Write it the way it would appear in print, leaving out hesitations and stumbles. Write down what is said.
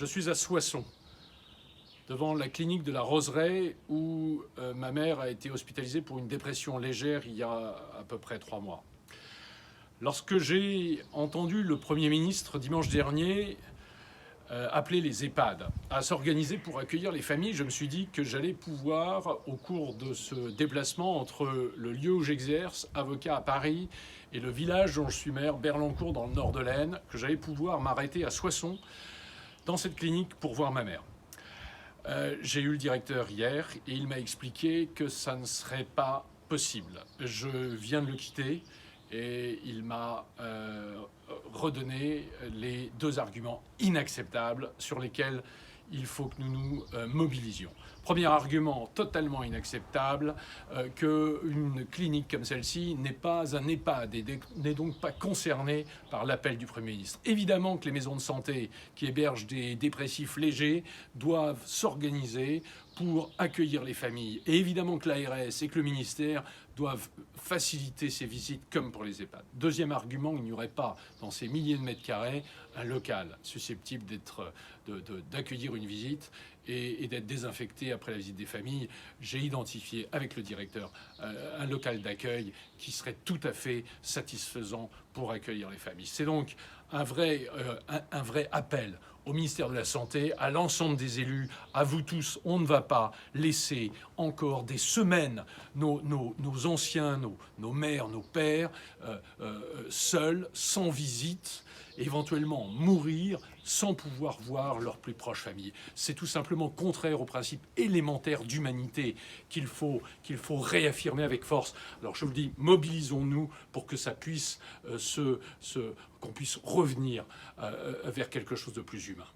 Je suis à Soissons, devant la clinique de la Roseraie, où ma mère a été hospitalisée pour une dépression légère il y a à peu près 3 mois. Lorsque j'ai entendu le Premier ministre dimanche dernier appeler les EHPAD à s'organiser pour accueillir les familles, je me suis dit que j'allais pouvoir, au cours de ce déplacement entre le lieu où j'exerce, avocat à Paris, et le village dont je suis maire, Berlancourt, dans le nord de l'Aisne, que j'allais pouvoir m'arrêter à Soissons, dans cette clinique, pour voir ma mère. J'ai eu le directeur hier et il m'a expliqué que ça ne serait pas possible. Je viens de le quitter et il m'a redonné les 2 arguments inacceptables sur lesquels il faut que nous nous mobilisions. Premier argument totalement inacceptable, qu'une clinique comme celle-ci n'est pas un EHPAD et n'est donc pas concernée par l'appel du Premier ministre. Évidemment que les maisons de santé qui hébergent des dépressifs légers doivent s'organiser pour accueillir les familles. Et évidemment que l'ARS et que le ministère doivent faciliter ces visites comme pour les EHPAD. Deuxième argument, il n'y aurait pas dans ces milliers de mètres carrés un local susceptible d'accueillir une visite et d'être désinfecté après la visite des familles. J'ai identifié avec le directeur un local d'accueil qui serait tout à fait satisfaisant pour accueillir les familles. C'est donc un vrai appel au ministère de la Santé, à l'ensemble des élus, à vous tous. On ne va pas laisser encore des semaines nos anciens, nos mères, nos pères, seuls, sans visite, éventuellement mourir sans pouvoir voir leur plus proche famille. C'est tout simplement contraire aux principes élémentaires d'humanité qu'il faut réaffirmer avec force. Alors je vous le dis, mobilisons-nous pour que ça puisse qu'on puisse revenir vers quelque chose de plus humain.